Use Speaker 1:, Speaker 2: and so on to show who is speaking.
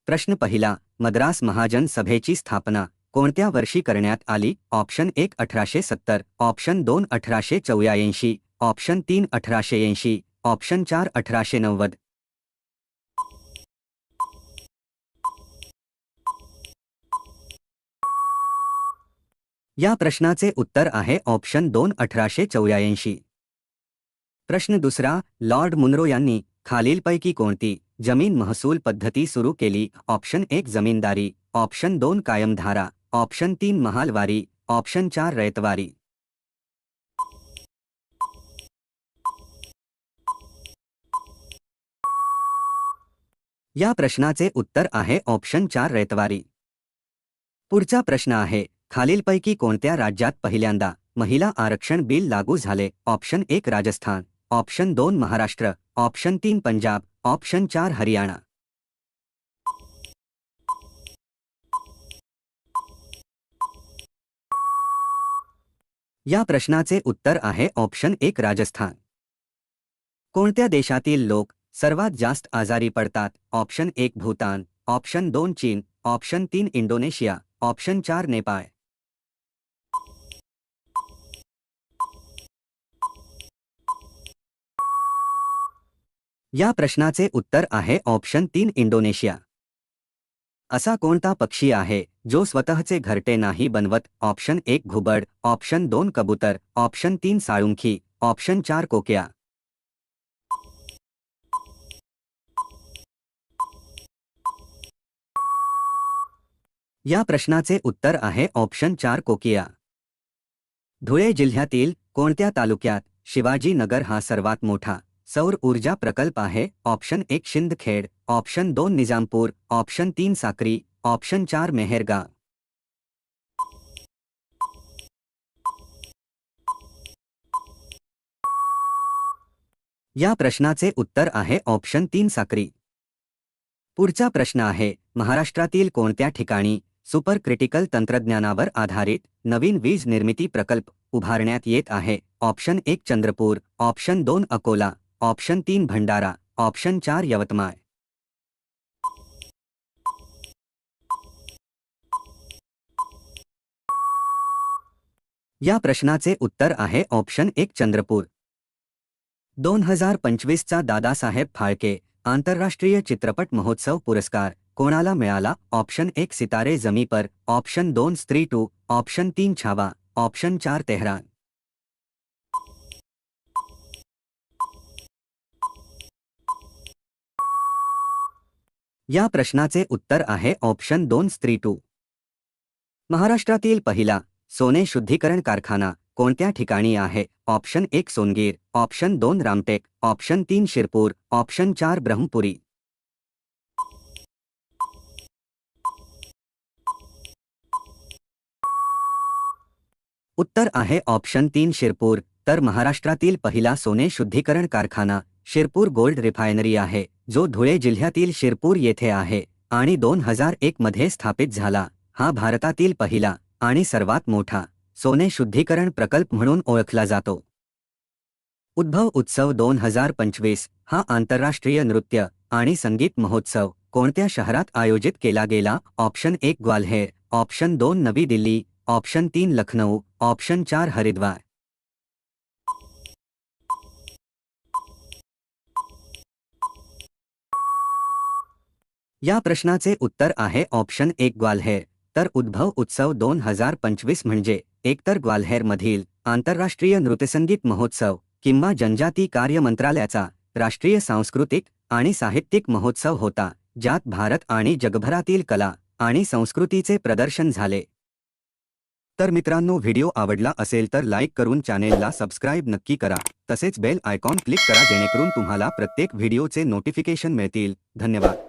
Speaker 1: प्रश्न पहिला, मद्रास महाजन सभेची स्थापना कोणत्या वर्षी करण्यात आली? Option 1 1870, option 2 1884, option 3 1880, option 4 1890. या प्रश्नाचे उत्तर आहे ऑप्शन 2 1884. प्रश्न दुसरा, लॉर्ड मुनरो यांनी खालीलपैकी कोणती जमीन महसूल पद्धती सुरू केली? ऑप्शन 1 जमीनदारी, ऑप्शन 2 कायमधारा, ऑप्शन 3 महालवारी, ऑप्शन 4 रयतवारी. या प्रश्नाचे उत्तर आहे ऑप्शन 4 रयतवारी. पुढचा प्रश्न आहे, खालीलपैकी कोणत्या राज्यात पहिल्यांदा महिला आरक्षण बिल लागू झाले? Option 1 Rajasthan, option 2 Maharashtra, option 3 Punjab, option 4 Haryana. या प्रश्नाचे उत्तर आहे ऑप्शन 1 राजस्थान. कोणत्या देशातील लोक सर्वात जास्त आजारी पडतात? ऑप्शन 1 भूतान, ऑप्शन 2 चीन, ऑप्शन 3 इंडोनेशिया, ऑप्शन 4 नेपाळ. या प्रश्नाचे उत्तर आहे ऑप्शन 3 इंडोनेशिया. असा कोणता पक्षी आहे जो स्वतःचे घरटे नाही बनवत? ऑप्शन 1 घुबड, ऑप्शन 2 कबूतर, ऑप्शन 3 साळुंखी, ऑप्शन 4 कोकिळा. या प्रश्नाचे उत्तर आहे ऑप्शन 4 कोकिळा. धुळे जिल्ह्यातील कोणत्या तालुक्यात शिवाजीनगर हा सर्वात मोठा सौर ऊर्जा प्रकल्प आहे? Option 1 Shindkhed, option 2 Nizampur, option 3 Sakri, option 4 मेहरगाव. या प्रश्नाचे उत्तर आहे ऑप्शन 3 साक्री. पुढचा प्रश्न आहे, महाराष्ट्रातील कोणत्या ठिकाणी सुपर क्रिटिकल तंत्रज्ञानावर आधारित नवीन वीज निर्मिती प्रकल्प उभारण्यात येत आहे? Option 1 Chandrapur, option 2 Akola, option 3 Bhandara, option 4 Yavatmal. या प्रश्नाचे उत्तर आहे ऑप्शन 1 चंद्रपूर. 2025चा दादासाहेब फाळके आंतरराष्ट्रीय चित्रपट महोत्सव पुरस्कार कोणाला मिळाला? ऑप्शन 1 सितारे जमी पर, ऑप्शन 2 स्त्री 2, ऑप्शन 3 छावा, ऑप्शन 4 तेहरान. या प्रश्नाचे उत्तर आहे ऑप्शन 2 स्त्री 2. महाराष्ट्रातील पहिला सोने शुद्धीकरण कारखाना कोणत्या ठिकाणी आहे? Option 1 Songir, option 2 Ramtek, option 3 Shirpur, option 4 Brahmapuri. उत्तर आहे ऑप्शन 3 शिरपूर. तर महाराष्ट्रातील पहिला सोने शुद्धीकरण कारखाना शिरपूर गोल्ड रिफायनरी आहे, जो धुळे जिल्ह्यातील शिरपूर येथे आहे आणि 2001 मध्ये स्थापित झाला. हा भारतातील पहिला आणि सर्वात मोठा सोने शुद्धीकरण प्रकल्प म्हणून ओळखला जातो. उद्भव उत्सव 2025 हा आंतरराष्ट्रीय नृत्य आणि संगीत महोत्सव कोणत्या शहरात आयोजित केला गेला? ऑप्शन 1 ग्वाल्हेर, ऑप्शन 2 नवी दिल्ली, ऑप्शन 3 लखनऊ, ऑप्शन 4 हरिद्वार. या प्रश्नाचे उत्तर आहे ऑप्शन 1 ग्वाल्हेर. तर उद्भव उत्सव 2025 म्हणजे एकतर ग्वाल्हेरमधील आंतरराष्ट्रीय नृत्यसंगीत महोत्सव किंवा जनजाती कार्य मंत्रालयाचा राष्ट्रीय सांस्कृतिक आणि साहित्यिक महोत्सव होता, ज्यात भारत आणि जगभरातील कला आणि संस्कृतीचे प्रदर्शन झाले. तर मित्रांनो, व्हिडिओ आवडला असेल तर लाईक करून चॅनेलला सबस्क्राईब नक्की करा. तसेच बेल आयकॉन क्लिक करा जेणेकरून तुम्हाला प्रत्येक व्हिडिओचे नोटिफिकेशन मिळतील. धन्यवाद.